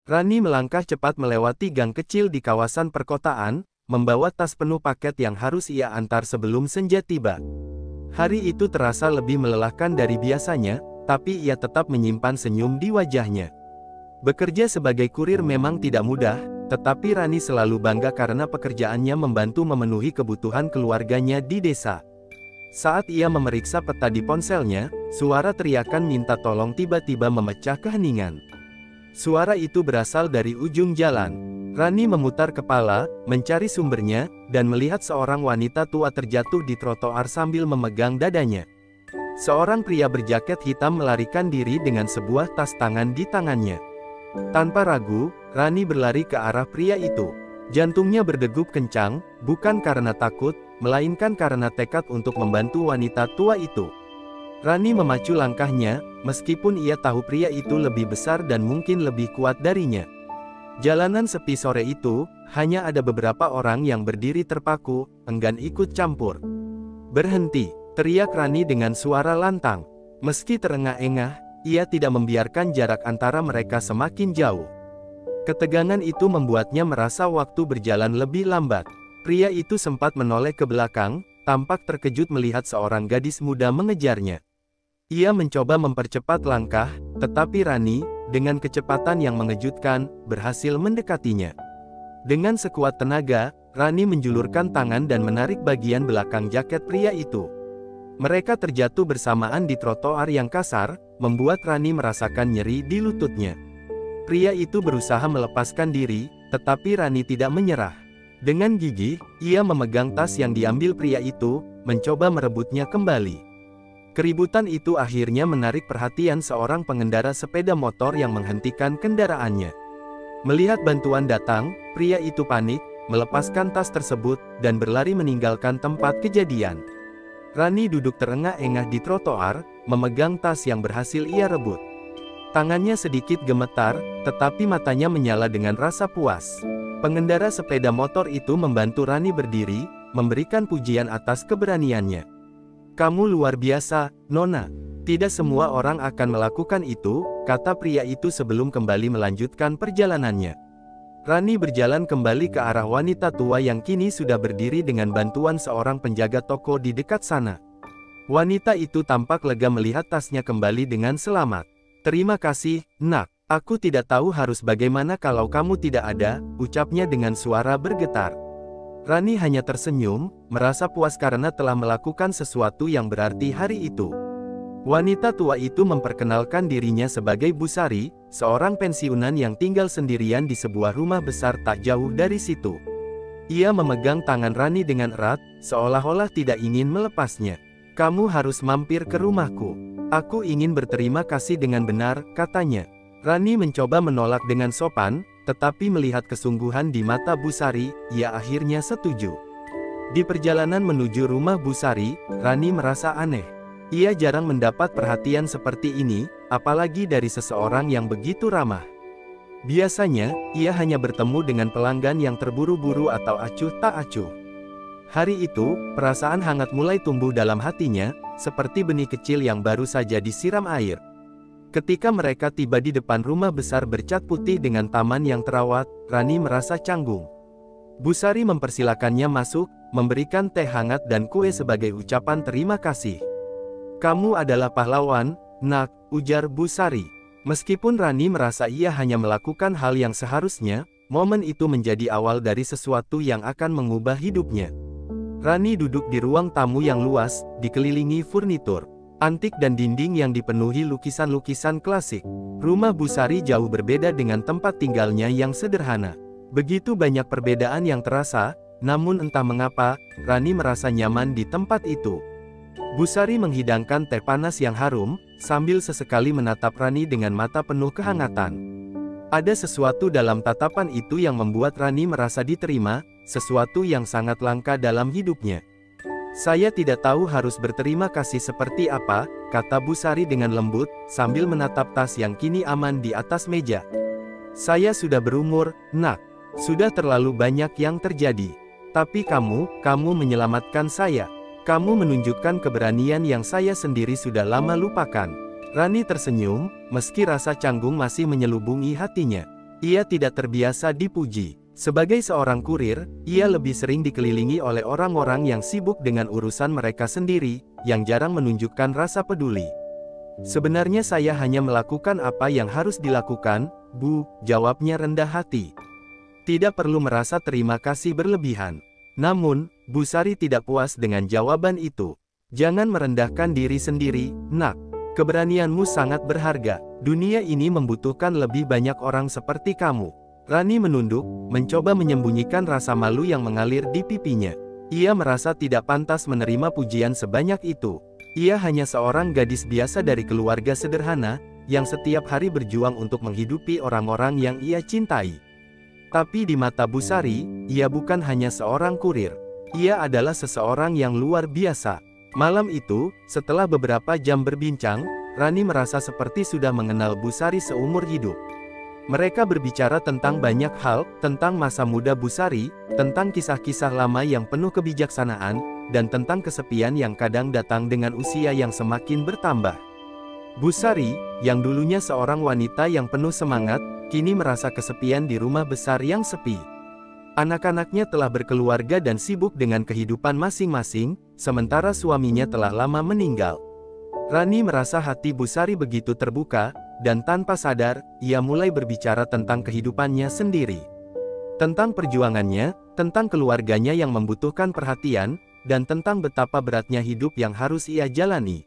Rani melangkah cepat melewati gang kecil di kawasan perkotaan, membawa tas penuh paket yang harus ia antar sebelum senja tiba. Hari itu terasa lebih melelahkan dari biasanya, tapi ia tetap menyimpan senyum di wajahnya. Bekerja sebagai kurir memang tidak mudah, tetapi Rani selalu bangga karena pekerjaannya membantu memenuhi kebutuhan keluarganya di desa. Saat ia memeriksa peta di ponselnya, suara teriakan minta tolong tiba-tiba memecah keheningan. Suara itu berasal dari ujung jalan. Rani memutar kepala, mencari sumbernya, dan melihat seorang wanita tua terjatuh di trotoar sambil memegang dadanya. Seorang pria berjaket hitam melarikan diri dengan sebuah tas tangan di tangannya. Tanpa ragu, Rani berlari ke arah pria itu. Jantungnya berdegup kencang, bukan karena takut, melainkan karena tekad untuk membantu wanita tua itu. Rani memacu langkahnya, meskipun ia tahu pria itu lebih besar dan mungkin lebih kuat darinya. Jalanan sepi sore itu, hanya ada beberapa orang yang berdiri terpaku, enggan ikut campur. "Berhenti!" teriak Rani dengan suara lantang. Meski terengah-engah, ia tidak membiarkan jarak antara mereka semakin jauh. Ketegangan itu membuatnya merasa waktu berjalan lebih lambat. Pria itu sempat menoleh ke belakang, tampak terkejut melihat seorang gadis muda mengejarnya. Ia mencoba mempercepat langkah, tetapi Rani, dengan kecepatan yang mengejutkan, berhasil mendekatinya. Dengan sekuat tenaga, Rani menjulurkan tangan dan menarik bagian belakang jaket pria itu. Mereka terjatuh bersamaan di trotoar yang kasar, membuat Rani merasakan nyeri di lututnya. Pria itu berusaha melepaskan diri, tetapi Rani tidak menyerah. Dengan gigih, ia memegang tas yang diambil pria itu, mencoba merebutnya kembali. Keributan itu akhirnya menarik perhatian seorang pengendara sepeda motor yang menghentikan kendaraannya. Melihat bantuan datang, pria itu panik, melepaskan tas tersebut, dan berlari meninggalkan tempat kejadian. Rani duduk terengah-engah di trotoar, memegang tas yang berhasil ia rebut. Tangannya sedikit gemetar, tetapi matanya menyala dengan rasa puas. Pengendara sepeda motor itu membantu Rani berdiri, memberikan pujian atas keberaniannya. "Kamu luar biasa, Nona. Tidak semua orang akan melakukan itu," kata pria itu sebelum kembali melanjutkan perjalanannya. Rani berjalan kembali ke arah wanita tua yang kini sudah berdiri dengan bantuan seorang penjaga toko di dekat sana. Wanita itu tampak lega melihat tasnya kembali dengan selamat. "Terima kasih, Nak. Aku tidak tahu harus bagaimana kalau kamu tidak ada," ucapnya dengan suara bergetar. Rani hanya tersenyum, merasa puas karena telah melakukan sesuatu yang berarti hari itu. Wanita tua itu memperkenalkan dirinya sebagai Busari, seorang pensiunan yang tinggal sendirian di sebuah rumah besar tak jauh dari situ. Ia memegang tangan Rani dengan erat, seolah-olah tidak ingin melepasnya. "Kamu harus mampir ke rumahku. Aku ingin berterima kasih dengan benar," katanya. Rani mencoba menolak dengan sopan, tetapi melihat kesungguhan di mata Busari, ia akhirnya setuju. Di perjalanan menuju rumah Busari, Rani merasa aneh. Ia jarang mendapat perhatian seperti ini, apalagi dari seseorang yang begitu ramah. Biasanya, ia hanya bertemu dengan pelanggan yang terburu-buru atau acuh tak acuh. Hari itu, perasaan hangat mulai tumbuh dalam hatinya, seperti benih kecil yang baru saja disiram air. Ketika mereka tiba di depan rumah besar bercat putih dengan taman yang terawat, Rani merasa canggung. Busari mempersilakannya masuk, memberikan teh hangat dan kue sebagai ucapan terima kasih. "Kamu adalah pahlawan, Nak," ujar Busari. Meskipun Rani merasa ia hanya melakukan hal yang seharusnya, momen itu menjadi awal dari sesuatu yang akan mengubah hidupnya. Rani duduk di ruang tamu yang luas, dikelilingi furnitur antik dan dinding yang dipenuhi lukisan-lukisan klasik. Rumah Busari jauh berbeda dengan tempat tinggalnya yang sederhana. Begitu banyak perbedaan yang terasa, namun entah mengapa, Rani merasa nyaman di tempat itu. Busari menghidangkan teh panas yang harum, sambil sesekali menatap Rani dengan mata penuh kehangatan. Ada sesuatu dalam tatapan itu yang membuat Rani merasa diterima, sesuatu yang sangat langka dalam hidupnya. "Saya tidak tahu harus berterima kasih seperti apa," kata Busari dengan lembut, sambil menatap tas yang kini aman di atas meja. "Saya sudah berumur, Nak. Sudah terlalu banyak yang terjadi. Tapi kamu menyelamatkan saya. Kamu menunjukkan keberanian yang saya sendiri sudah lama lupakan." Rani tersenyum, meski rasa canggung masih menyelubungi hatinya. Ia tidak terbiasa dipuji. Sebagai seorang kurir, ia lebih sering dikelilingi oleh orang-orang yang sibuk dengan urusan mereka sendiri, yang jarang menunjukkan rasa peduli. "Sebenarnya saya hanya melakukan apa yang harus dilakukan, Bu," jawabnya rendah hati. Tidak perlu merasa terima kasih berlebihan. Namun, Bu Sari tidak puas dengan jawaban itu. "Jangan merendahkan diri sendiri, Nak. Keberanianmu sangat berharga. Dunia ini membutuhkan lebih banyak orang seperti kamu." Rani menunduk, mencoba menyembunyikan rasa malu yang mengalir di pipinya. Ia merasa tidak pantas menerima pujian sebanyak itu. Ia hanya seorang gadis biasa dari keluarga sederhana, yang setiap hari berjuang untuk menghidupi orang-orang yang ia cintai. Tapi di mata Bu Sari, ia bukan hanya seorang kurir. Ia adalah seseorang yang luar biasa. Malam itu, setelah beberapa jam berbincang, Rani merasa seperti sudah mengenal Bu Sari seumur hidup. Mereka berbicara tentang banyak hal, tentang masa muda Bu Sari, tentang kisah-kisah lama yang penuh kebijaksanaan, dan tentang kesepian yang kadang datang dengan usia yang semakin bertambah. Bu Sari, yang dulunya seorang wanita yang penuh semangat, kini merasa kesepian di rumah besar yang sepi. Anak-anaknya telah berkeluarga dan sibuk dengan kehidupan masing-masing, sementara suaminya telah lama meninggal. Rani merasa hati Bu Sari begitu terbuka, dan tanpa sadar, ia mulai berbicara tentang kehidupannya sendiri. Tentang perjuangannya, tentang keluarganya yang membutuhkan perhatian, dan tentang betapa beratnya hidup yang harus ia jalani.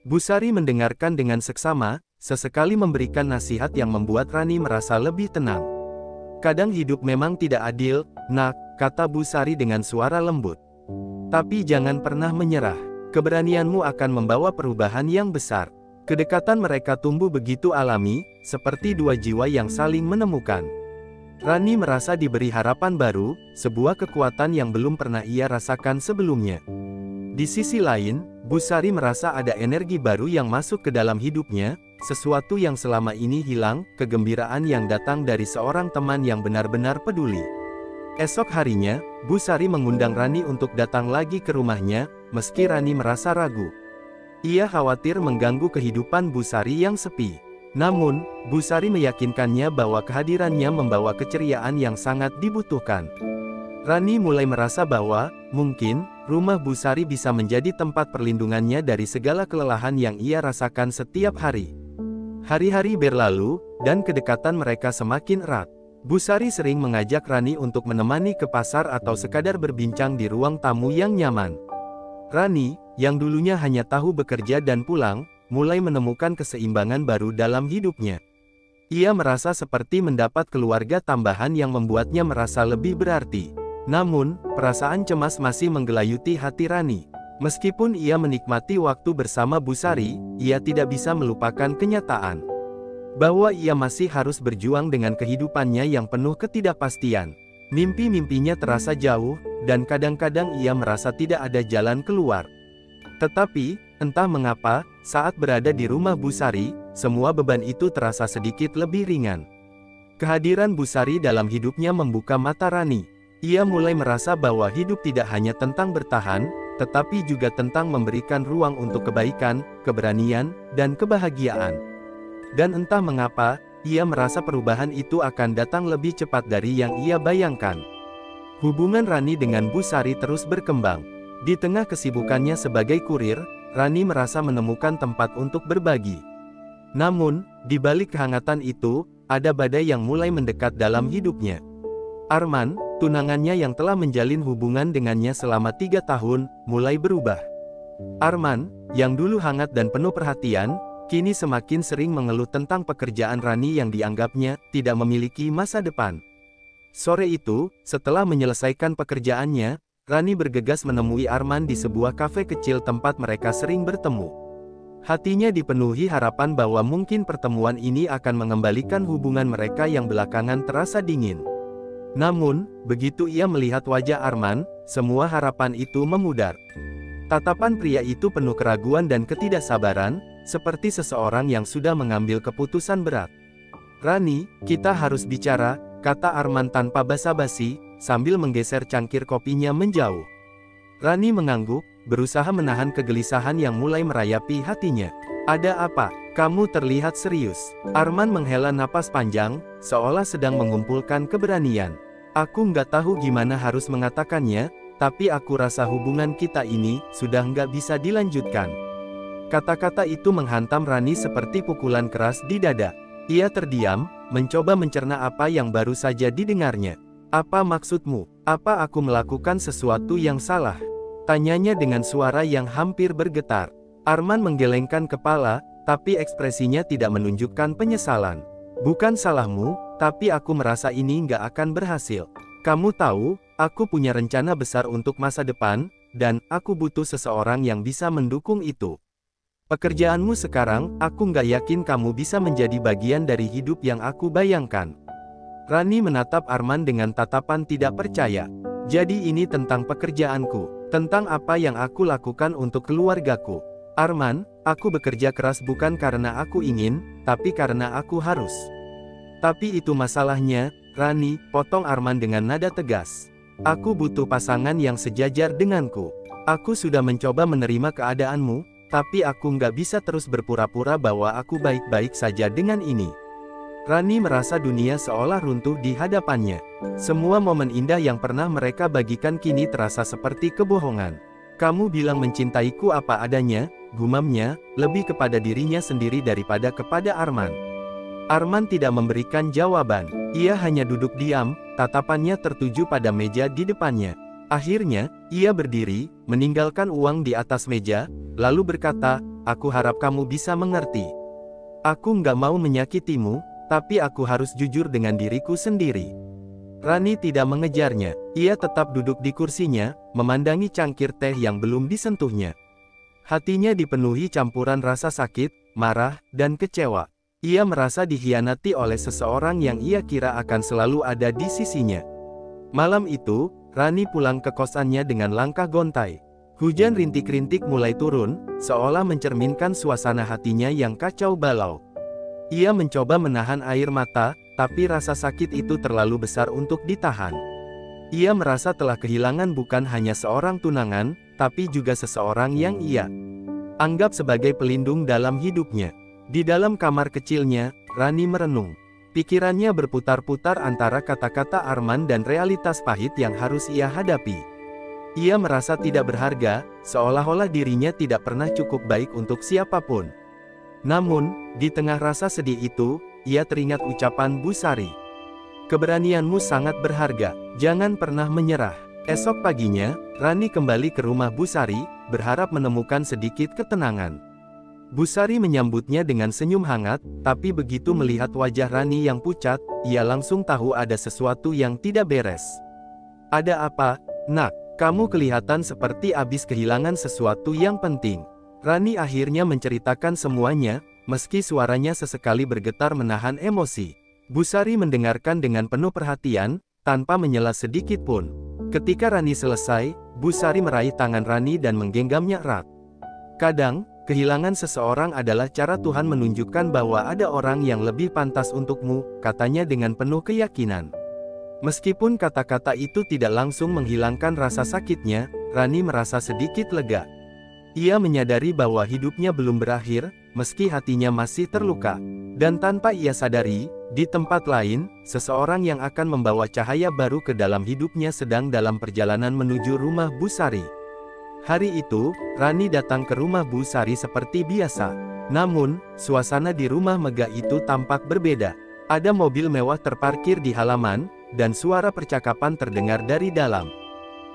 Bu Sari mendengarkan dengan seksama, sesekali memberikan nasihat yang membuat Rani merasa lebih tenang. "Kadang hidup memang tidak adil, Nak," kata Bu Sari dengan suara lembut. "Tapi jangan pernah menyerah. Keberanianmu akan membawa perubahan yang besar." Kedekatan mereka tumbuh begitu alami, seperti dua jiwa yang saling menemukan. Rani merasa diberi harapan baru, sebuah kekuatan yang belum pernah ia rasakan sebelumnya. Di sisi lain, Bu Sari merasa ada energi baru yang masuk ke dalam hidupnya, sesuatu yang selama ini hilang, kegembiraan yang datang dari seorang teman yang benar-benar peduli. Esok harinya, Bu Sari mengundang Rani untuk datang lagi ke rumahnya, meski Rani merasa ragu. Ia khawatir mengganggu kehidupan Bu Sari yang sepi. Namun, Bu Sari meyakinkannya bahwa kehadirannya membawa keceriaan yang sangat dibutuhkan. Rani mulai merasa bahwa, mungkin, rumah Bu Sari bisa menjadi tempat perlindungannya dari segala kelelahan yang ia rasakan setiap hari. Hari-hari berlalu, dan kedekatan mereka semakin erat. Bu Sari sering mengajak Rani untuk menemani ke pasar atau sekadar berbincang di ruang tamu yang nyaman. Rani, yang dulunya hanya tahu bekerja dan pulang, mulai menemukan keseimbangan baru dalam hidupnya. Ia merasa seperti mendapat keluarga tambahan yang membuatnya merasa lebih berarti. Namun, perasaan cemas masih menggelayuti hati Rani. Meskipun ia menikmati waktu bersama Bu Sari, ia tidak bisa melupakan kenyataan bahwa ia masih harus berjuang dengan kehidupannya yang penuh ketidakpastian. Mimpi-mimpinya terasa jauh, dan kadang-kadang ia merasa tidak ada jalan keluar. Tetapi, entah mengapa, saat berada di rumah Bu Sari, semua beban itu terasa sedikit lebih ringan. Kehadiran Bu Sari dalam hidupnya membuka mata Rani. Ia mulai merasa bahwa hidup tidak hanya tentang bertahan, tetapi juga tentang memberikan ruang untuk kebaikan, keberanian, dan kebahagiaan. Dan entah mengapa, ia merasa perubahan itu akan datang lebih cepat dari yang ia bayangkan. Hubungan Rani dengan Bu Sari terus berkembang. Di tengah kesibukannya sebagai kurir, Rani merasa menemukan tempat untuk berbagi. Namun, di balik kehangatan itu, ada badai yang mulai mendekat dalam hidupnya. Arman, tunangannya yang telah menjalin hubungan dengannya selama 3 tahun, mulai berubah. Arman, yang dulu hangat dan penuh perhatian, kini semakin sering mengeluh tentang pekerjaan Rani yang dianggapnya tidak memiliki masa depan. Sore itu, setelah menyelesaikan pekerjaannya, Rani bergegas menemui Arman di sebuah kafe kecil tempat mereka sering bertemu. Hatinya dipenuhi harapan bahwa mungkin pertemuan ini akan mengembalikan hubungan mereka yang belakangan terasa dingin. Namun, begitu ia melihat wajah Arman, semua harapan itu memudar. Tatapan pria itu penuh keraguan dan ketidaksabaran, seperti seseorang yang sudah mengambil keputusan berat. "Rani, kita harus bicara," kata Arman tanpa basa-basi, sambil menggeser cangkir kopinya menjauh. Rani mengangguk, berusaha menahan kegelisahan yang mulai merayapi hatinya. "Ada apa? Kamu terlihat serius." Arman menghela napas panjang, seolah sedang mengumpulkan keberanian. Aku nggak tahu gimana harus mengatakannya, tapi aku rasa hubungan kita ini sudah nggak bisa dilanjutkan. Kata-kata itu menghantam Rani seperti pukulan keras di dada. Ia terdiam, mencoba mencerna apa yang baru saja didengarnya. Apa maksudmu? Apa aku melakukan sesuatu yang salah? Tanyanya dengan suara yang hampir bergetar. Arman menggelengkan kepala, tapi ekspresinya tidak menunjukkan penyesalan. Bukan salahmu, tapi aku merasa ini nggak akan berhasil. Kamu tahu, aku punya rencana besar untuk masa depan, dan aku butuh seseorang yang bisa mendukung itu. Pekerjaanmu sekarang, aku nggak yakin kamu bisa menjadi bagian dari hidup yang aku bayangkan. Rani menatap Arman dengan tatapan tidak percaya. Jadi ini tentang pekerjaanku, tentang apa yang aku lakukan untuk keluargaku. Arman, aku bekerja keras bukan karena aku ingin, tapi karena aku harus. Tapi itu masalahnya, Rani, potong Arman dengan nada tegas. Aku butuh pasangan yang sejajar denganku. Aku sudah mencoba menerima keadaanmu, tapi aku nggak bisa terus berpura-pura bahwa aku baik-baik saja dengan ini. Rani merasa dunia seolah runtuh di hadapannya. Semua momen indah yang pernah mereka bagikan kini terasa seperti kebohongan. Kamu bilang mencintaiku apa adanya, gumamnya, lebih kepada dirinya sendiri daripada kepada Arman. Arman tidak memberikan jawaban. Ia hanya duduk diam, tatapannya tertuju pada meja di depannya. Akhirnya, ia berdiri, meninggalkan uang di atas meja, lalu berkata, aku harap kamu bisa mengerti. Aku nggak mau menyakitimu, tapi aku harus jujur dengan diriku sendiri. Rani tidak mengejarnya. Ia tetap duduk di kursinya, memandangi cangkir teh yang belum disentuhnya. Hatinya dipenuhi campuran rasa sakit, marah, dan kecewa. Ia merasa dikhianati oleh seseorang yang ia kira akan selalu ada di sisinya. Malam itu, Rani pulang ke kosannya dengan langkah gontai. Hujan rintik-rintik mulai turun, seolah mencerminkan suasana hatinya yang kacau balau. Ia mencoba menahan air mata, tapi rasa sakit itu terlalu besar untuk ditahan. Ia merasa telah kehilangan bukan hanya seorang tunangan, tapi juga seseorang yang ia anggap sebagai pelindung dalam hidupnya. Di dalam kamar kecilnya, Rani merenung. Pikirannya berputar-putar antara kata-kata Arman dan realitas pahit yang harus ia hadapi. Ia merasa tidak berharga, seolah-olah dirinya tidak pernah cukup baik untuk siapapun. Namun, di tengah rasa sedih itu, ia teringat ucapan Bu Sari. Keberanianmu sangat berharga, jangan pernah menyerah. Esok paginya, Rani kembali ke rumah Bu Sari, berharap menemukan sedikit ketenangan. Bu Sari menyambutnya dengan senyum hangat, tapi begitu melihat wajah Rani yang pucat, ia langsung tahu ada sesuatu yang tidak beres. Ada apa, nak? Kamu kelihatan seperti habis kehilangan sesuatu yang penting. Rani akhirnya menceritakan semuanya, meski suaranya sesekali bergetar menahan emosi. Bu Sari mendengarkan dengan penuh perhatian, tanpa menyela sedikit pun. Ketika Rani selesai, Bu Sari meraih tangan Rani dan menggenggamnya erat. Kadang, kehilangan seseorang adalah cara Tuhan menunjukkan bahwa ada orang yang lebih pantas untukmu, katanya dengan penuh keyakinan. Meskipun kata-kata itu tidak langsung menghilangkan rasa sakitnya, Rani merasa sedikit lega. Ia menyadari bahwa hidupnya belum berakhir, meski hatinya masih terluka. Dan tanpa ia sadari, di tempat lain, seseorang yang akan membawa cahaya baru ke dalam hidupnya sedang dalam perjalanan menuju rumah Bu Sari. Hari itu, Rani datang ke rumah Bu Sari seperti biasa. Namun, suasana di rumah megah itu tampak berbeda. Ada mobil mewah terparkir di halaman, dan suara percakapan terdengar dari dalam.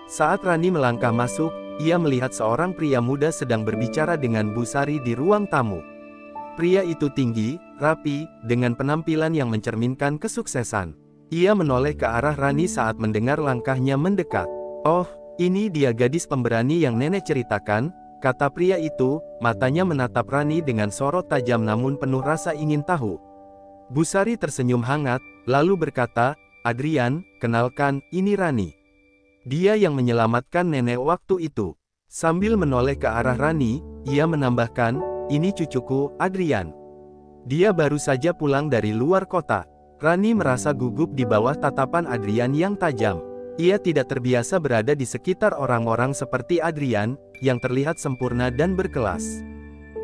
Saat Rani melangkah masuk, ia melihat seorang pria muda sedang berbicara dengan Bu Sari di ruang tamu. Pria itu tinggi, rapi, dengan penampilan yang mencerminkan kesuksesan. Ia menoleh ke arah Rani saat mendengar langkahnya mendekat. "Oh, ini dia gadis pemberani yang nenek ceritakan," kata pria itu, matanya menatap Rani dengan sorot tajam namun penuh rasa ingin tahu. Bu Sari tersenyum hangat, lalu berkata, "Adrian, kenalkan, ini Rani. Dia yang menyelamatkan nenek waktu itu." Sambil menoleh ke arah Rani, ia menambahkan, "Ini cucuku, Adrian. Dia baru saja pulang dari luar kota." Rani merasa gugup di bawah tatapan Adrian yang tajam. Ia tidak terbiasa berada di sekitar orang-orang seperti Adrian, yang terlihat sempurna dan berkelas.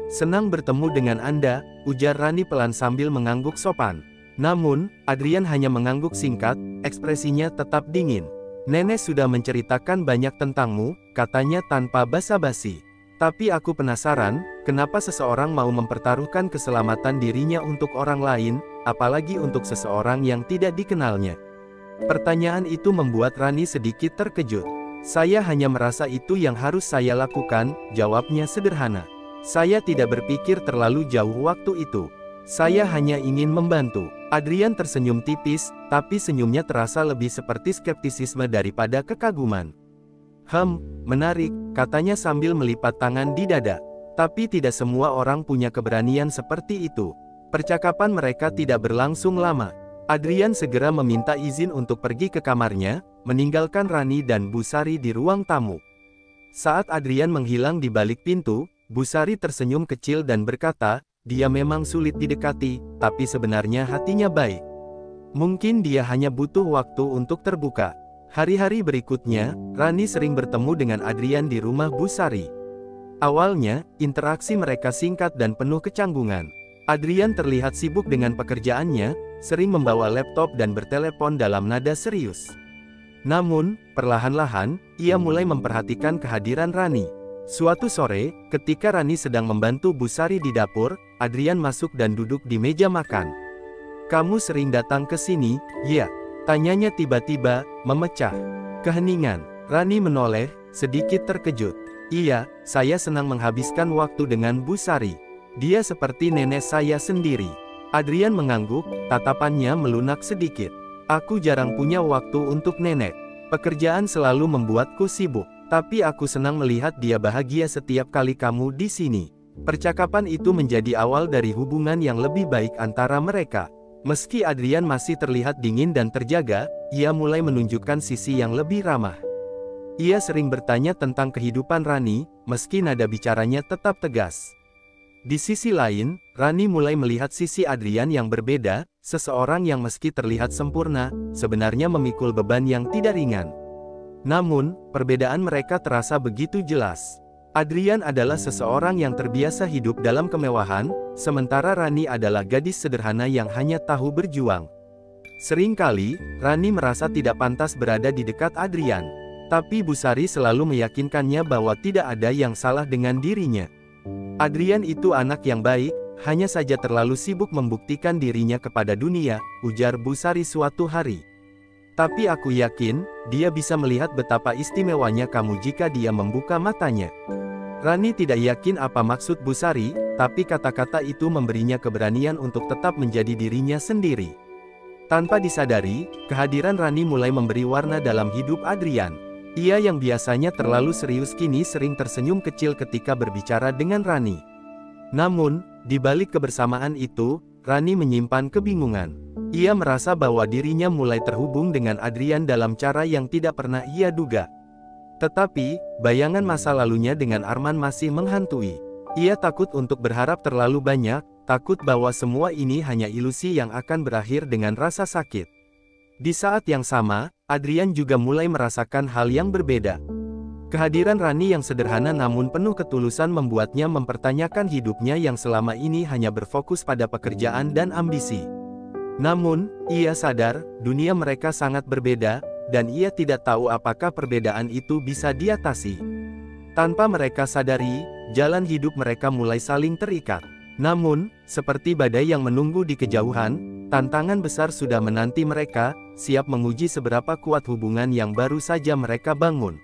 "Senang bertemu dengan Anda," ujar Rani pelan sambil mengangguk sopan. Namun, Adrian hanya mengangguk singkat, ekspresinya tetap dingin. Nenek sudah menceritakan banyak tentangmu, katanya tanpa basa-basi. Tapi aku penasaran, kenapa seseorang mau mempertaruhkan keselamatan dirinya untuk orang lain, apalagi untuk seseorang yang tidak dikenalnya. Pertanyaan itu membuat Rani sedikit terkejut. Saya hanya merasa itu yang harus saya lakukan, jawabnya sederhana. Saya tidak berpikir terlalu jauh waktu itu. Saya hanya ingin membantu. Adrian tersenyum tipis, tapi senyumnya terasa lebih seperti skeptisisme daripada kekaguman. Menarik, katanya sambil melipat tangan di dada. Tapi tidak semua orang punya keberanian seperti itu. Percakapan mereka tidak berlangsung lama. Adrian segera meminta izin untuk pergi ke kamarnya, meninggalkan Rani dan Bu Sari di ruang tamu. Saat Adrian menghilang di balik pintu, Bu Sari tersenyum kecil dan berkata, dia memang sulit didekati, tapi sebenarnya hatinya baik. Mungkin dia hanya butuh waktu untuk terbuka. Hari-hari berikutnya, Rani sering bertemu dengan Adrian di rumah Bu Sari. Awalnya, interaksi mereka singkat dan penuh kecanggungan. Adrian terlihat sibuk dengan pekerjaannya, sering membawa laptop dan bertelepon dalam nada serius. Namun, perlahan-lahan, ia mulai memperhatikan kehadiran Rani. Suatu sore, ketika Rani sedang membantu Bu Sari di dapur, Adrian masuk dan duduk di meja makan. Kamu sering datang ke sini, ya? Tanyanya tiba-tiba, memecah keheningan. Rani menoleh, sedikit terkejut. Iya, saya senang menghabiskan waktu dengan Bu Sari. Dia seperti nenek saya sendiri. Adrian mengangguk, tatapannya melunak sedikit. Aku jarang punya waktu untuk nenek. Pekerjaan selalu membuatku sibuk. Tapi aku senang melihat dia bahagia setiap kali kamu di sini. Percakapan itu menjadi awal dari hubungan yang lebih baik antara mereka. Meski Adrian masih terlihat dingin dan terjaga, ia mulai menunjukkan sisi yang lebih ramah. Ia sering bertanya tentang kehidupan Rani, meski nada bicaranya tetap tegas. Di sisi lain, Rani mulai melihat sisi Adrian yang berbeda, seseorang yang meski terlihat sempurna, sebenarnya memikul beban yang tidak ringan. Namun, perbedaan mereka terasa begitu jelas. Adrian adalah seseorang yang terbiasa hidup dalam kemewahan, sementara Rani adalah gadis sederhana yang hanya tahu berjuang. Seringkali, Rani merasa tidak pantas berada di dekat Adrian. Tapi Bu Sari selalu meyakinkannya bahwa tidak ada yang salah dengan dirinya. Adrian itu anak yang baik, hanya saja terlalu sibuk membuktikan dirinya kepada dunia, ujar Bu Sari suatu hari. Tapi aku yakin, dia bisa melihat betapa istimewanya kamu jika dia membuka matanya. Rani tidak yakin apa maksud Bu Sari, tapi kata-kata itu memberinya keberanian untuk tetap menjadi dirinya sendiri. Tanpa disadari, kehadiran Rani mulai memberi warna dalam hidup Adrian. Ia yang biasanya terlalu serius kini sering tersenyum kecil ketika berbicara dengan Rani. Namun, di balik kebersamaan itu, Rani menyimpan kebingungan. Ia merasa bahwa dirinya mulai terhubung dengan Adrian dalam cara yang tidak pernah ia duga. Tetapi, bayangan masa lalunya dengan Arman masih menghantui. Ia takut untuk berharap terlalu banyak, takut bahwa semua ini hanya ilusi yang akan berakhir dengan rasa sakit. Di saat yang sama, Adrian juga mulai merasakan hal yang berbeda. Kehadiran Rani yang sederhana namun penuh ketulusan membuatnya mempertanyakan hidupnya yang selama ini hanya berfokus pada pekerjaan dan ambisi. Namun, ia sadar, dunia mereka sangat berbeda, dan ia tidak tahu apakah perbedaan itu bisa diatasi. Tanpa mereka sadari, jalan hidup mereka mulai saling terikat. Namun, seperti badai yang menunggu di kejauhan, tantangan besar sudah menanti mereka, siap menguji seberapa kuat hubungan yang baru saja mereka bangun.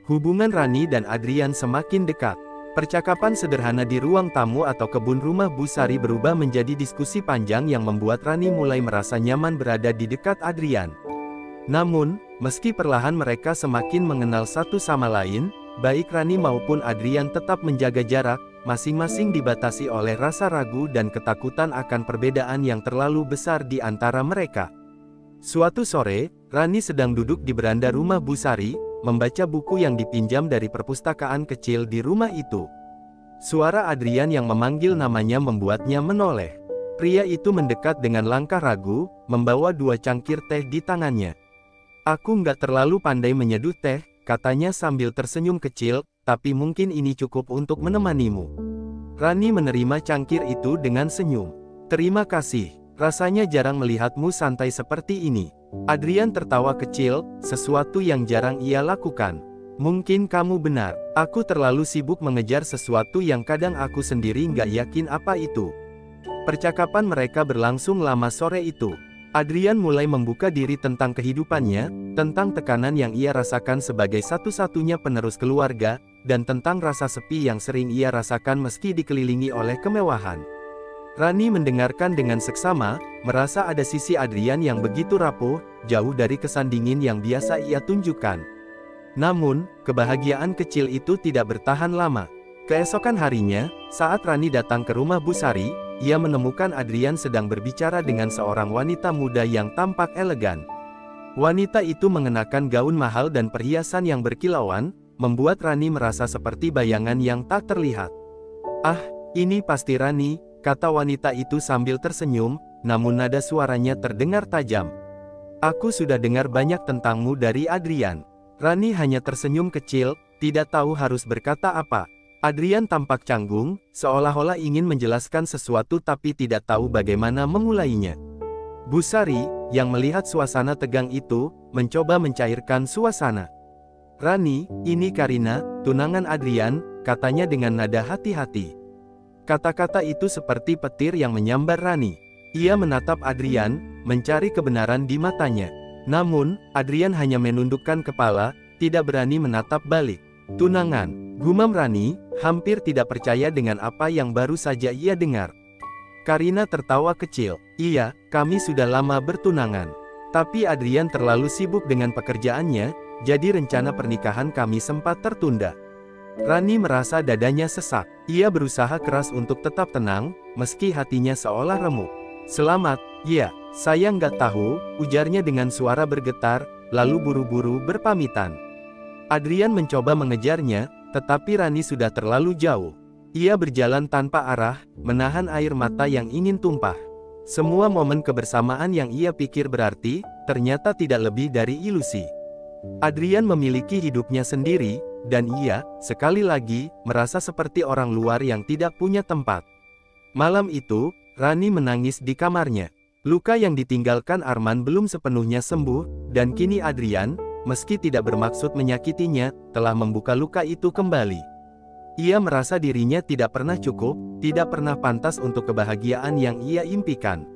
Hubungan Rani dan Adrian semakin dekat. Percakapan sederhana di ruang tamu atau kebun rumah Bu Sari berubah menjadi diskusi panjang yang membuat Rani mulai merasa nyaman berada di dekat Adrian. Namun, meski perlahan mereka semakin mengenal satu sama lain, baik Rani maupun Adrian tetap menjaga jarak, masing-masing dibatasi oleh rasa ragu dan ketakutan akan perbedaan yang terlalu besar di antara mereka. Suatu sore, Rani sedang duduk di beranda rumah Bu Sari, membaca buku yang dipinjam dari perpustakaan kecil di rumah itu. Suara Adrian yang memanggil namanya membuatnya menoleh. Pria itu mendekat dengan langkah ragu, membawa 2 cangkir teh di tangannya. Aku nggak terlalu pandai menyeduh teh, katanya sambil tersenyum kecil, tapi mungkin ini cukup untuk menemanimu. Rani menerima cangkir itu dengan senyum. Terima kasih. Rasanya jarang melihatmu santai seperti ini. Adrian tertawa kecil, sesuatu yang jarang ia lakukan. Mungkin kamu benar, aku terlalu sibuk mengejar sesuatu yang kadang aku sendiri nggak yakin apa itu. Percakapan mereka berlangsung lama sore itu. Adrian mulai membuka diri tentang kehidupannya, tentang tekanan yang ia rasakan sebagai satu-satunya penerus keluarga, dan tentang rasa sepi yang sering ia rasakan meski dikelilingi oleh kemewahan. Rani mendengarkan dengan seksama, merasa ada sisi Adrian yang begitu rapuh, jauh dari kesan dingin yang biasa ia tunjukkan. Namun, kebahagiaan kecil itu tidak bertahan lama. Keesokan harinya, saat Rani datang ke rumah Bu Sari, ia menemukan Adrian sedang berbicara dengan seorang wanita muda yang tampak elegan. Wanita itu mengenakan gaun mahal dan perhiasan yang berkilauan, membuat Rani merasa seperti bayangan yang tak terlihat. "Ah, ini pasti Rani," kata wanita itu sambil tersenyum, namun nada suaranya terdengar tajam. "Aku sudah dengar banyak tentangmu dari Adrian." Rani hanya tersenyum kecil, tidak tahu harus berkata apa. Adrian tampak canggung, seolah-olah ingin menjelaskan sesuatu tapi tidak tahu bagaimana memulainya. Bu Sari, yang melihat suasana tegang itu, mencoba mencairkan suasana. "Rani, ini Karina, tunangan Adrian," katanya dengan nada hati-hati. Kata-kata itu seperti petir yang menyambar Rani. Ia menatap Adrian, mencari kebenaran di matanya. Namun, Adrian hanya menundukkan kepala, tidak berani menatap balik. "Tunangan," gumam Rani, hampir tidak percaya dengan apa yang baru saja ia dengar. Karina tertawa kecil. "Iya, kami sudah lama bertunangan. Tapi Adrian terlalu sibuk dengan pekerjaannya, jadi rencana pernikahan kami sempat tertunda." Rani merasa dadanya sesak. Ia berusaha keras untuk tetap tenang, meski hatinya seolah remuk. "Selamat, ya, saya nggak tahu," ujarnya dengan suara bergetar, lalu buru-buru berpamitan. Adrian mencoba mengejarnya, tetapi Rani sudah terlalu jauh. Ia berjalan tanpa arah, menahan air mata yang ingin tumpah. Semua momen kebersamaan yang ia pikir berarti, ternyata tidak lebih dari ilusi. Adrian memiliki hidupnya sendiri, dan ia, sekali lagi, merasa seperti orang luar yang tidak punya tempat. Malam itu, Rani menangis di kamarnya. Luka yang ditinggalkan Arman belum sepenuhnya sembuh, dan kini Adrian, meski tidak bermaksud menyakitinya, telah membuka luka itu kembali. Ia merasa dirinya tidak pernah cukup, tidak pernah pantas untuk kebahagiaan yang ia impikan.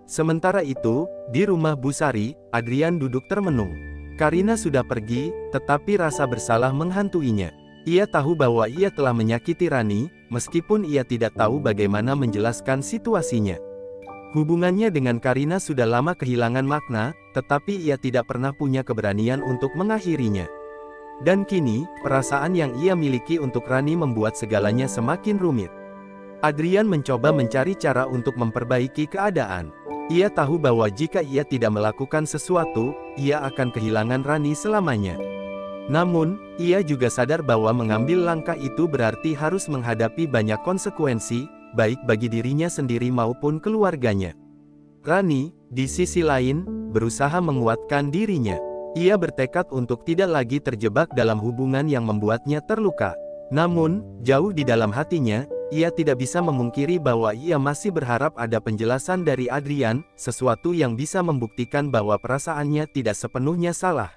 Sementara itu, di rumah Bu Sari, Adrian duduk termenung. Karina sudah pergi, tetapi rasa bersalah menghantuinya. Ia tahu bahwa ia telah menyakiti Rani, meskipun ia tidak tahu bagaimana menjelaskan situasinya. Hubungannya dengan Karina sudah lama kehilangan makna, tetapi ia tidak pernah punya keberanian untuk mengakhirinya. Dan kini, perasaan yang ia miliki untuk Rani membuat segalanya semakin rumit. Adrian mencoba mencari cara untuk memperbaiki keadaan. Ia tahu bahwa jika ia tidak melakukan sesuatu, ia akan kehilangan Rani selamanya. Namun, ia juga sadar bahwa mengambil langkah itu berarti harus menghadapi banyak konsekuensi, baik bagi dirinya sendiri maupun keluarganya. Rani, di sisi lain, berusaha menguatkan dirinya. Ia bertekad untuk tidak lagi terjebak dalam hubungan yang membuatnya terluka. Namun, jauh di dalam hatinya, ia tidak bisa memungkiri bahwa ia masih berharap ada penjelasan dari Adrian, sesuatu yang bisa membuktikan bahwa perasaannya tidak sepenuhnya salah.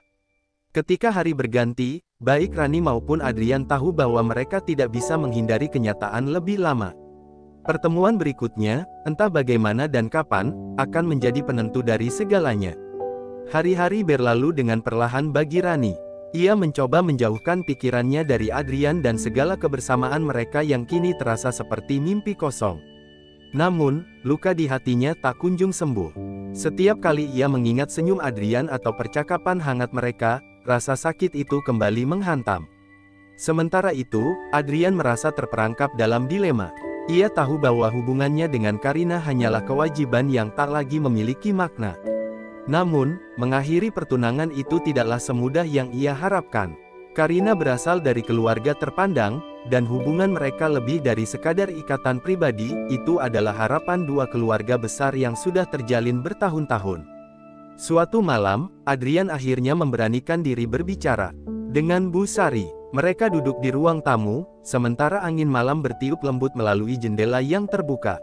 Ketika hari berganti, baik Rani maupun Adrian tahu bahwa mereka tidak bisa menghindari kenyataan lebih lama. Pertemuan berikutnya, entah bagaimana dan kapan, akan menjadi penentu dari segalanya. Hari-hari berlalu dengan perlahan bagi Rani. Ia mencoba menjauhkan pikirannya dari Adrian dan segala kebersamaan mereka yang kini terasa seperti mimpi kosong. Namun, luka di hatinya tak kunjung sembuh. Setiap kali ia mengingat senyum Adrian atau percakapan hangat mereka, rasa sakit itu kembali menghantam. Sementara itu, Adrian merasa terperangkap dalam dilema. Ia tahu bahwa hubungannya dengan Karina hanyalah kewajiban yang tak lagi memiliki makna. Namun, mengakhiri pertunangan itu tidaklah semudah yang ia harapkan. Karina berasal dari keluarga terpandang, dan hubungan mereka lebih dari sekadar ikatan pribadi, itu adalah harapan dua keluarga besar yang sudah terjalin bertahun-tahun. Suatu malam, Adrian akhirnya memberanikan diri berbicara dengan Bu Sari. Mereka duduk di ruang tamu, sementara angin malam bertiup lembut melalui jendela yang terbuka.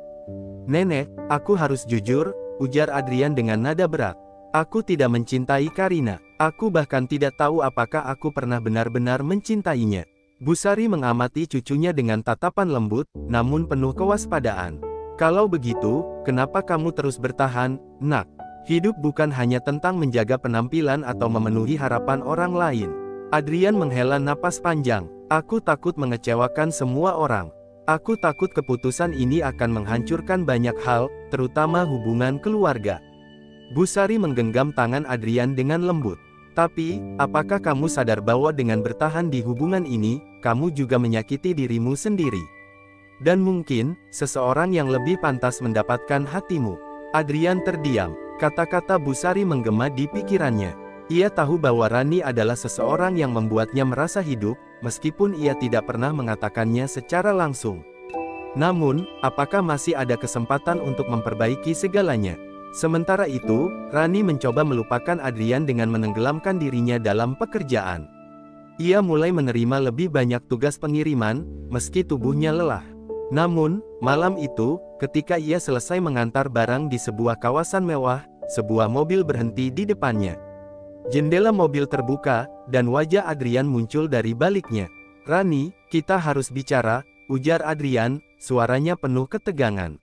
Nenek, aku harus jujur, ujar Adrian dengan nada berat. Aku tidak mencintai Karina. Aku bahkan tidak tahu apakah aku pernah benar-benar mencintainya. Busari mengamati cucunya dengan tatapan lembut, namun penuh kewaspadaan. Kalau begitu, kenapa kamu terus bertahan, Nak? Hidup bukan hanya tentang menjaga penampilan atau memenuhi harapan orang lain. Adrian menghela napas panjang. Aku takut mengecewakan semua orang. Aku takut keputusan ini akan menghancurkan banyak hal, terutama hubungan keluarga. Busari menggenggam tangan Adrian dengan lembut. Tapi, apakah kamu sadar bahwa dengan bertahan di hubungan ini, kamu juga menyakiti dirimu sendiri? Dan mungkin, seseorang yang lebih pantas mendapatkan hatimu. Adrian terdiam. Kata-kata Busari menggema di pikirannya. Ia tahu bahwa Rani adalah seseorang yang membuatnya merasa hidup, meskipun ia tidak pernah mengatakannya secara langsung. Namun, apakah masih ada kesempatan untuk memperbaiki segalanya? Sementara itu, Rani mencoba melupakan Adrian dengan menenggelamkan dirinya dalam pekerjaan. Ia mulai menerima lebih banyak tugas pengiriman, meski tubuhnya lelah. Namun, malam itu, ketika ia selesai mengantar barang di sebuah kawasan mewah, sebuah mobil berhenti di depannya. Jendela mobil terbuka, dan wajah Adrian muncul dari baliknya. "Rani, kita harus bicara," ujar Adrian, suaranya penuh ketegangan.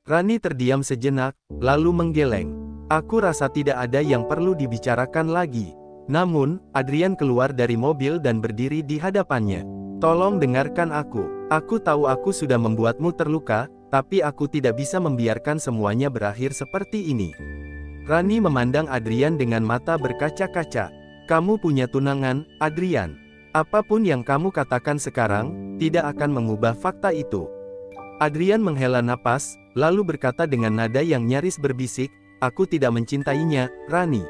Rani terdiam sejenak, lalu menggeleng. "Aku rasa tidak ada yang perlu dibicarakan lagi." Namun, Adrian keluar dari mobil dan berdiri di hadapannya. "Tolong dengarkan aku. Aku tahu aku sudah membuatmu terluka, tapi aku tidak bisa membiarkan semuanya berakhir seperti ini." Rani memandang Adrian dengan mata berkaca-kaca. "Kamu punya tunangan, Adrian. Apapun yang kamu katakan sekarang, tidak akan mengubah fakta itu." Adrian menghela napas, lalu berkata dengan nada yang nyaris berbisik, "Aku tidak mencintainya, Rani.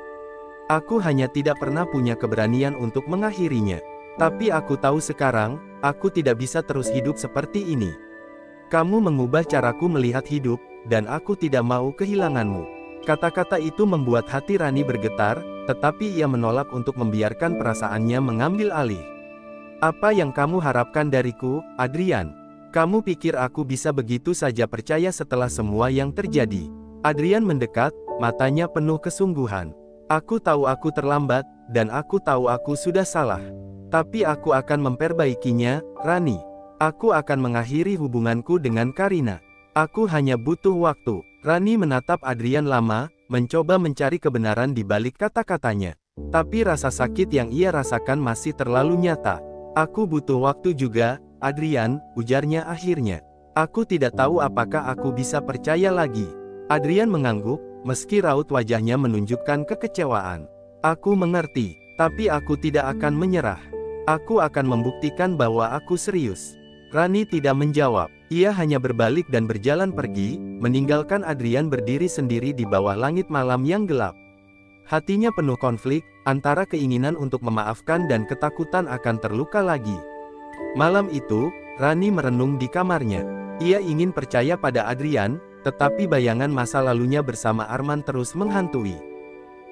Aku hanya tidak pernah punya keberanian untuk mengakhirinya. Tapi aku tahu sekarang, aku tidak bisa terus hidup seperti ini. Kamu mengubah caraku melihat hidup, dan aku tidak mau kehilanganmu." Kata-kata itu membuat hati Rani bergetar, tetapi ia menolak untuk membiarkan perasaannya mengambil alih. "Apa yang kamu harapkan dariku, Adrian? Kamu pikir aku bisa begitu saja percaya setelah semua yang terjadi?" Adrian mendekat, matanya penuh kesungguhan. "Aku tahu aku terlambat, dan aku tahu aku sudah salah. Tapi aku akan memperbaikinya, Rani. Aku akan mengakhiri hubunganku dengan Karina. Aku hanya butuh waktu." Rani menatap Adrian lama, mencoba mencari kebenaran di balik kata-katanya. Tapi rasa sakit yang ia rasakan masih terlalu nyata. "Aku butuh waktu juga, Adrian," ujarnya akhirnya. "Aku tidak tahu apakah aku bisa percaya lagi." Adrian mengangguk, meski raut wajahnya menunjukkan kekecewaan. "Aku mengerti, tapi aku tidak akan menyerah. Aku akan membuktikan bahwa aku serius." Rani tidak menjawab. Ia hanya berbalik dan berjalan pergi, meninggalkan Adrian berdiri sendiri di bawah langit malam yang gelap. Hatinya penuh konflik, antara keinginan untuk memaafkan dan ketakutan akan terluka lagi. Malam itu, Rani merenung di kamarnya. Ia ingin percaya pada Adrian, tetapi bayangan masa lalunya bersama Arman terus menghantui.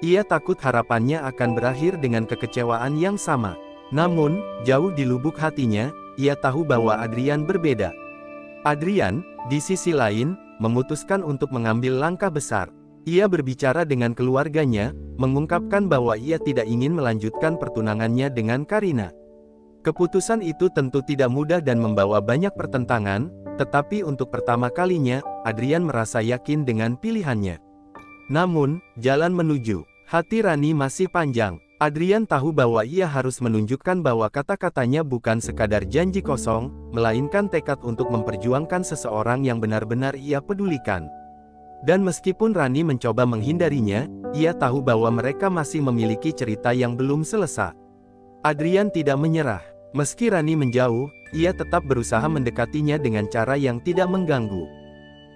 Ia takut harapannya akan berakhir dengan kekecewaan yang sama. Namun, jauh di lubuk hatinya, ia tahu bahwa Adrian berbeda. Adrian, di sisi lain, memutuskan untuk mengambil langkah besar. Ia berbicara dengan keluarganya, mengungkapkan bahwa ia tidak ingin melanjutkan pertunangannya dengan Karina. Keputusan itu tentu tidak mudah dan membawa banyak pertentangan, tetapi untuk pertama kalinya, Adrian merasa yakin dengan pilihannya. Namun, jalan menuju hati Rani masih panjang. Adrian tahu bahwa ia harus menunjukkan bahwa kata-katanya bukan sekadar janji kosong, melainkan tekad untuk memperjuangkan seseorang yang benar-benar ia pedulikan. Dan meskipun Rani mencoba menghindarinya, ia tahu bahwa mereka masih memiliki cerita yang belum selesai. Adrian tidak menyerah. Meski Rani menjauh, ia tetap berusaha mendekatinya dengan cara yang tidak mengganggu.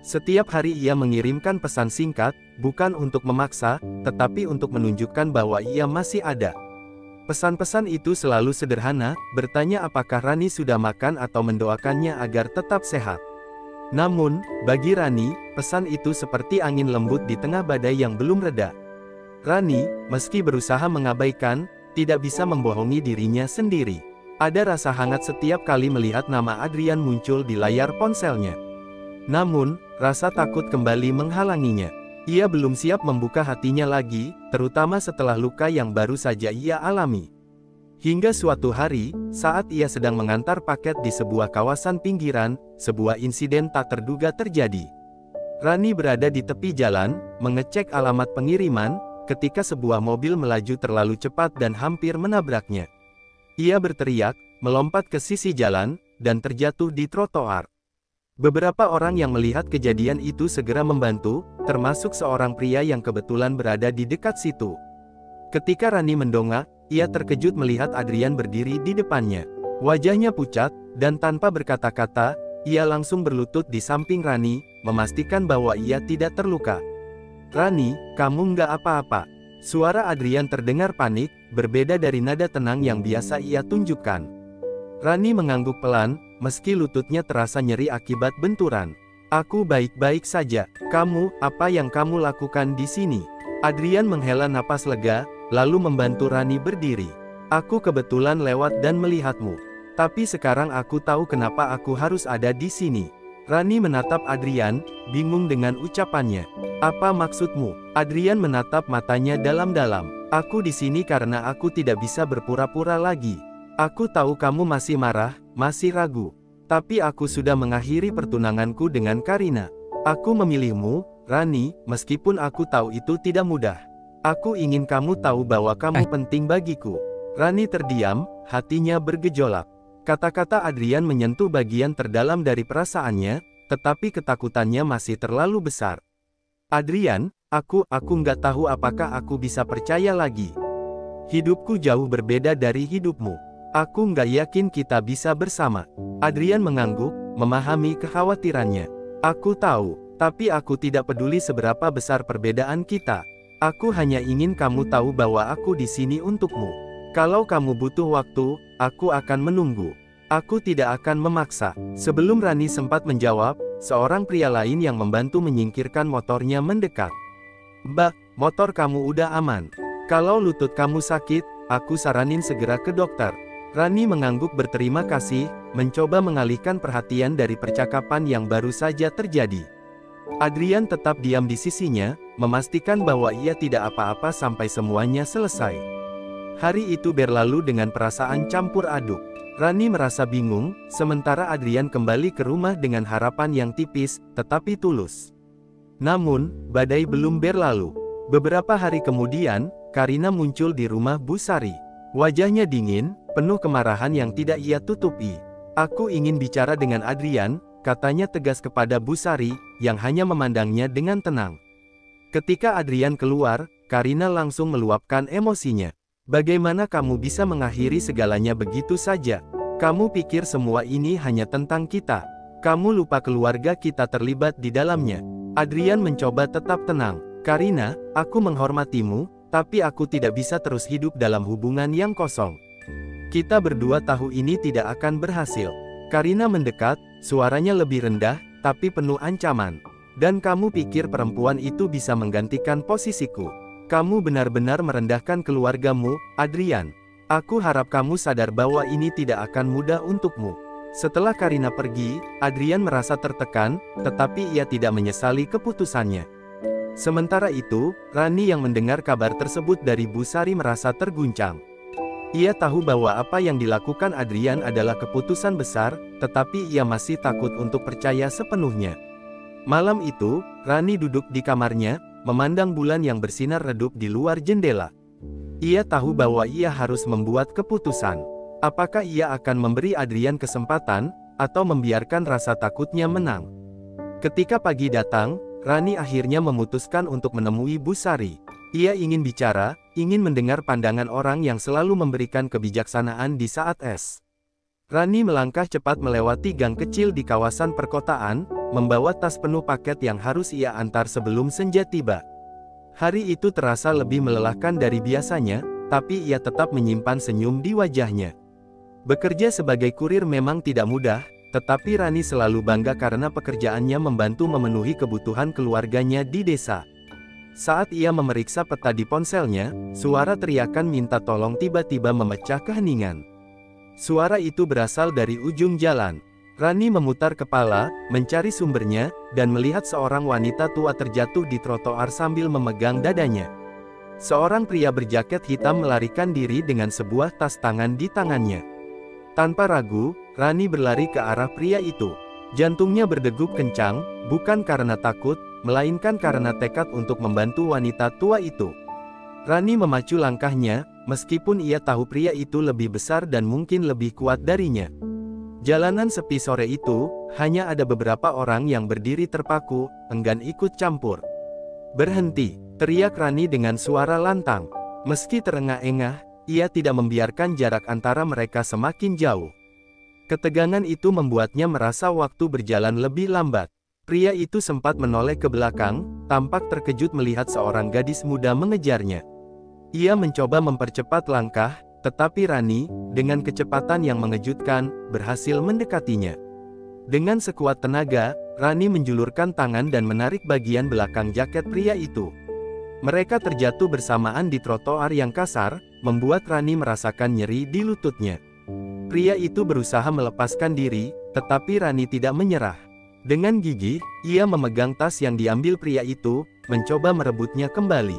Setiap hari ia mengirimkan pesan singkat, bukan untuk memaksa, tetapi untuk menunjukkan bahwa ia masih ada. Pesan-pesan itu selalu sederhana, bertanya apakah Rani sudah makan atau mendoakannya agar tetap sehat. Namun, bagi Rani, pesan itu seperti angin lembut di tengah badai yang belum reda. Rani, meski berusaha mengabaikan, tidak bisa membohongi dirinya sendiri. Ada rasa hangat setiap kali melihat nama Adrian muncul di layar ponselnya. Namun, rasa takut kembali menghalanginya. Ia belum siap membuka hatinya lagi, terutama setelah luka yang baru saja ia alami. Hingga suatu hari, saat ia sedang mengantar paket di sebuah kawasan pinggiran, sebuah insiden tak terduga terjadi. Rani berada di tepi jalan, mengecek alamat pengiriman, ketika sebuah mobil melaju terlalu cepat dan hampir menabraknya. Ia berteriak, melompat ke sisi jalan, dan terjatuh di trotoar. Beberapa orang yang melihat kejadian itu segera membantu, termasuk seorang pria yang kebetulan berada di dekat situ. Ketika Rani mendongak, ia terkejut melihat Adrian berdiri di depannya. Wajahnya pucat, dan tanpa berkata-kata, ia langsung berlutut di samping Rani, memastikan bahwa ia tidak terluka. "Rani, kamu nggak apa-apa?" Suara Adrian terdengar panik, berbeda dari nada tenang yang biasa ia tunjukkan. Rani mengangguk pelan, meski lututnya terasa nyeri akibat benturan. "Aku baik-baik saja. Kamu, apa yang kamu lakukan di sini?" Adrian menghela napas lega, lalu membantu Rani berdiri. "Aku kebetulan lewat dan melihatmu. Tapi sekarang aku tahu kenapa aku harus ada di sini." Rani menatap Adrian, bingung dengan ucapannya. "Apa maksudmu?" Adrian menatap matanya dalam-dalam. "Aku di sini karena aku tidak bisa berpura-pura lagi. Aku tahu kamu masih marah, masih ragu. Tapi aku sudah mengakhiri pertunanganku dengan Karina. Aku memilihmu, Rani, meskipun aku tahu itu tidak mudah. Aku ingin kamu tahu bahwa kamu penting bagiku." Rani terdiam, hatinya bergejolak. Kata-kata Adrian menyentuh bagian terdalam dari perasaannya, tetapi ketakutannya masih terlalu besar. "Adrian, aku nggak tahu apakah aku bisa percaya lagi. Hidupku jauh berbeda dari hidupmu. Aku nggak yakin kita bisa bersama." Adrian mengangguk, memahami kekhawatirannya. "Aku tahu, tapi aku tidak peduli seberapa besar perbedaan kita. Aku hanya ingin kamu tahu bahwa aku di sini untukmu. Kalau kamu butuh waktu, aku akan menunggu. Aku tidak akan memaksa." Sebelum Rani sempat menjawab, seorang pria lain yang membantu menyingkirkan motornya mendekat. "Mbak, motor kamu udah aman. Kalau lutut kamu sakit, aku saranin segera ke dokter." Rani mengangguk berterima kasih, mencoba mengalihkan perhatian dari percakapan yang baru saja terjadi. Adrian tetap diam di sisinya, memastikan bahwa ia tidak apa-apa sampai semuanya selesai. Hari itu berlalu dengan perasaan campur aduk. Rani merasa bingung, sementara Adrian kembali ke rumah dengan harapan yang tipis, tetapi tulus. Namun, badai belum berlalu. Beberapa hari kemudian, Karina muncul di rumah Bu Sari. Wajahnya dingin, penuh kemarahan yang tidak ia tutupi. "Aku ingin bicara dengan Adrian," katanya tegas kepada Bu Sari, yang hanya memandangnya dengan tenang. Ketika Adrian keluar, Karina langsung meluapkan emosinya. "Bagaimana kamu bisa mengakhiri segalanya begitu saja? Kamu pikir semua ini hanya tentang kita? Kamu lupa keluarga kita terlibat di dalamnya." Adrian mencoba tetap tenang. "Karina, aku menghormatimu, tapi aku tidak bisa terus hidup dalam hubungan yang kosong. Kita berdua tahu ini tidak akan berhasil." Karina mendekat, suaranya lebih rendah, tapi penuh ancaman. "Dan kamu pikir perempuan itu bisa menggantikan posisiku? Kamu benar-benar merendahkan keluargamu, Adrian. Aku harap kamu sadar bahwa ini tidak akan mudah untukmu." Setelah Karina pergi, Adrian merasa tertekan, tetapi ia tidak menyesali keputusannya. Sementara itu, Rani yang mendengar kabar tersebut dari Bu Sari merasa terguncang. Ia tahu bahwa apa yang dilakukan Adrian adalah keputusan besar, tetapi ia masih takut untuk percaya sepenuhnya. Malam itu, Rani duduk di kamarnya, memandang bulan yang bersinar redup di luar jendela. Ia tahu bahwa ia harus membuat keputusan. Apakah ia akan memberi Adrian kesempatan, atau membiarkan rasa takutnya menang? Ketika pagi datang, Rani akhirnya memutuskan untuk menemui Bu Sari. Ia ingin bicara, ingin mendengar pandangan orang yang selalu memberikan kebijaksanaan di saat es. Rani melangkah cepat melewati gang kecil di kawasan perkotaan, membawa tas penuh paket yang harus ia antar sebelum senja tiba. Hari itu terasa lebih melelahkan dari biasanya, tapi ia tetap menyimpan senyum di wajahnya. Bekerja sebagai kurir memang tidak mudah, tetapi Rani selalu bangga karena pekerjaannya membantu memenuhi kebutuhan keluarganya di desa. Saat ia memeriksa peta di ponselnya, suara teriakan minta tolong tiba-tiba memecah keheningan. Suara itu berasal dari ujung jalan. Rani memutar kepala, mencari sumbernya, dan melihat seorang wanita tua terjatuh di trotoar sambil memegang dadanya. Seorang pria berjaket hitam melarikan diri dengan sebuah tas tangan di tangannya. Tanpa ragu, Rani berlari ke arah pria itu. Jantungnya berdegup kencang, bukan karena takut, melainkan karena tekad untuk membantu wanita tua itu. Rani memacu langkahnya, meskipun ia tahu pria itu lebih besar dan mungkin lebih kuat darinya. Jalanan sepi sore itu, hanya ada beberapa orang yang berdiri terpaku, enggan ikut campur. "Berhenti!" teriak Rani dengan suara lantang. Meski terengah-engah, ia tidak membiarkan jarak antara mereka semakin jauh. Ketegangan itu membuatnya merasa waktu berjalan lebih lambat. Pria itu sempat menoleh ke belakang, tampak terkejut melihat seorang gadis muda mengejarnya. Ia mencoba mempercepat langkah, tetapi Rani, dengan kecepatan yang mengejutkan, berhasil mendekatinya. Dengan sekuat tenaga, Rani menjulurkan tangan dan menarik bagian belakang jaket pria itu. Mereka terjatuh bersamaan di trotoar yang kasar, membuat Rani merasakan nyeri di lututnya. Pria itu berusaha melepaskan diri, tetapi Rani tidak menyerah. Dengan gigih, ia memegang tas yang diambil pria itu, mencoba merebutnya kembali.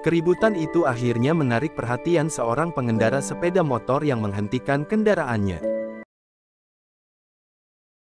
Keributan itu akhirnya menarik perhatian seorang pengendara sepeda motor yang menghentikan kendaraannya.